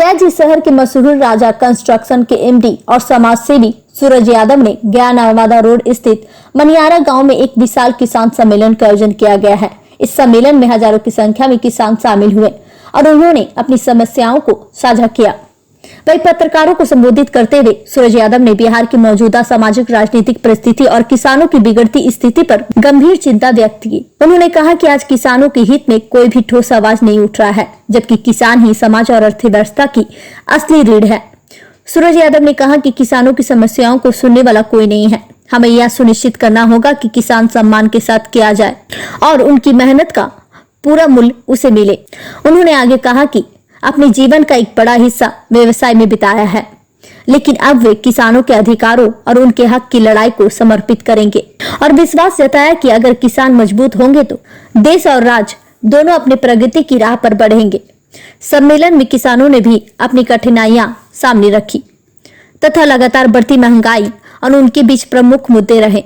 गैजी शहर के मशहूर राजा कंस्ट्रक्शन के एमडी और समाज सेवी सूरज यादव ने ज्ञान नवादा रोड स्थित मनियारा गांव में एक विशाल किसान सम्मेलन का आयोजन किया गया है। इस सम्मेलन में हजारों की संख्या में किसान शामिल हुए और उन्होंने अपनी समस्याओं को साझा किया। वही पत्रकारों को संबोधित करते हुए सूरज यादव ने बिहार की मौजूदा सामाजिक राजनीतिक परिस्थिति और किसानों की बिगड़ती स्थिति पर गंभीर चिंता व्यक्त की। उन्होंने कहा कि आज किसानों के हित में कोई भी ठोस आवाज नहीं उठ रहा है, जबकि किसान ही समाज और अर्थव्यवस्था की असली रीढ़ है। सूरज यादव ने कहा कि किसानों की समस्याओं को सुनने वाला कोई नहीं है। हमें यह सुनिश्चित करना होगा कि किसान सम्मान के साथ किया जाए और उनकी मेहनत का पूरा मूल्य उसे मिले। उन्होंने आगे कहा कि अपने जीवन का एक बड़ा हिस्सा व्यवसाय में बिताया है, लेकिन अब वे किसानों के अधिकारों और उनके हक की लड़ाई को समर्पित करेंगे और विश्वास जताया कि अगर किसान मजबूत होंगे तो देश और राज्य दोनों अपने प्रगति की राह पर बढ़ेंगे। सम्मेलन में किसानों ने भी अपनी कठिनाइयां सामने रखी तथा लगातार बढ़ती महंगाई और उनके बीच प्रमुख मुद्दे रहे।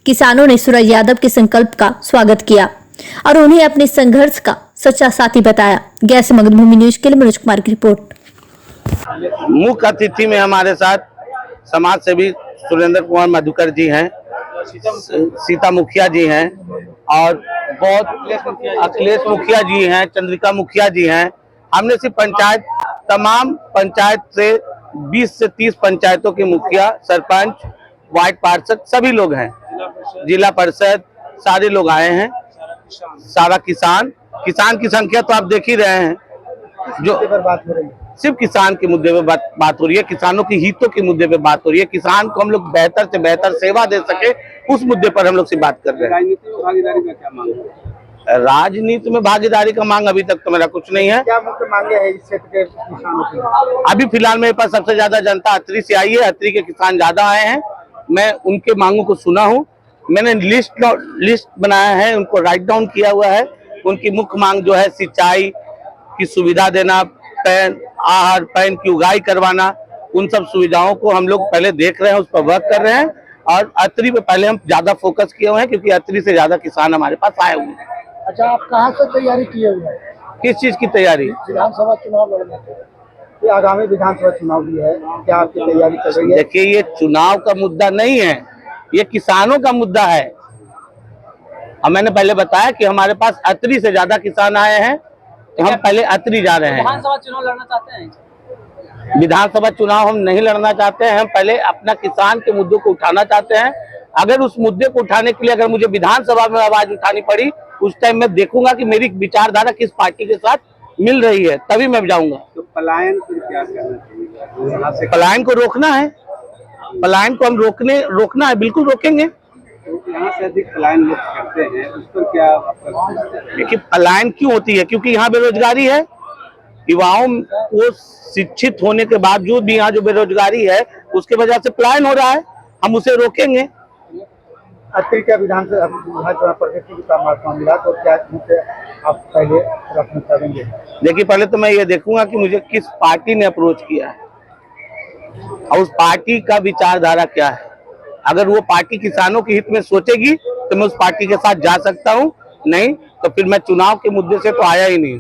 किसानों ने सूरज यादव के संकल्प का स्वागत किया और उन्हें अपने संघर्ष का सच्चा साथी बताया। गैस मगधभूमि न्यूज के लिए मनोज कुमार की रिपोर्ट। मुख्य अतिथि में हमारे साथ समाज सेवी सुरेंद्र कुमार मधुकर जी हैं, सीता मुखिया जी हैं और बहुत अखिलेश मुखिया जी हैं, चंद्रिका मुखिया जी हैं। हमने सिर्फ तमाम पंचायत से 20 से 30 पंचायतों के मुखिया, सरपंच, वार्ड पार्षद सभी लोग हैं, जिला परिषद सारे लोग आए हैं। सारा किसान की संख्या तो आप देख ही रहे हैं, जो सिर्फ किसान के मुद्दे पे बात हो रही है, किसानों की हितों के मुद्दे पे बात हो रही है। किसान को हम लोग बेहतर से बेहतर सेवा दे सके, उस मुद्दे पर हम लोग से बात कर रहे हैं। राजनीति में भागीदारी का क्या मांग है? राजनीति में भागीदारी का मांग अभी तक तो मेरा कुछ नहीं है। क्या मुख्य मांगे है इस क्षेत्र के किसानों की? अभी फिलहाल मेरे पास सबसे ज्यादा जनता अतरी से आई है, अतरी के किसान ज्यादा आए हैं। मैं उनके मांगों को सुना हूँ, मैंने लिस्ट बनाया है, उनको राइट डाउन किया हुआ है। उनकी मुख्य मांग जो है सिंचाई की सुविधा देना, आहार पैन की उगाई करवाना, उन सब सुविधाओं को हम लोग पहले देख रहे हैं, उस पर वर्क कर रहे हैं और अतरी पे पहले हम ज्यादा फोकस किए हुए हैं, क्योंकि अतरी से ज्यादा किसान हमारे पास आए हुए हैं। अच्छा, आप कहाँ से तैयारी किए हुए हैं? किस चीज की तैयारी? विधानसभा चुनाव लड़ने के। ये आगामी विधानसभा चुनाव भी है, क्या आपकी तैयारी चल रही है? देखिए, ये चुनाव का मुद्दा नहीं है, ये किसानों का मुद्दा है। और मैंने पहले बताया कि हमारे पास अतरी से ज्यादा किसान आए हैं, तो हम पहले अतरी जा रहे हैं। विधानसभा चुनाव लड़ना चाहते हैं? विधानसभा चुनाव हम नहीं लड़ना चाहते हैं, हम पहले अपना किसान के मुद्दों को उठाना चाहते हैं। अगर उस मुद्दे को उठाने के लिए अगर मुझे विधानसभा में आवाज उठानी पड़ी, उस टाइम मैं देखूंगा कि मेरी विचारधारा किस पार्टी के साथ मिल रही है, तभी मैं जाऊंगा। तो पलायन फिर क्या करना चाहिए? यहाँ से पलायन को रोकना है, पलायन को हम रोकना है, बिल्कुल रोकेंगे। तो यहाँ से अधिक पलायन लोग करते हैं, उस पर क्या देखिए, पलायन क्यों होती है? क्योंकि यहाँ बेरोजगारी है। युवाओं को शिक्षित होने के बावजूद भी यहाँ जो बेरोजगारी है, उसके वजह से पलायन हो रहा है। हम उसे रोकेंगे। अतरी का विधानसभा प्रगति का मामला मिला तो क्या आप पहले रखना चाहेंगे? देखिए, पहले तो मैं ये देखूंगा कि मुझे किस पार्टी ने अप्रोच किया है और उस पार्टी का विचारधारा क्या है। अगर वो पार्टी किसानों के हित में सोचेगी तो मैं उस पार्टी के साथ जा सकता हूँ, नहीं तो फिर मैं चुनाव के मुद्दे से तो आया ही नहीं।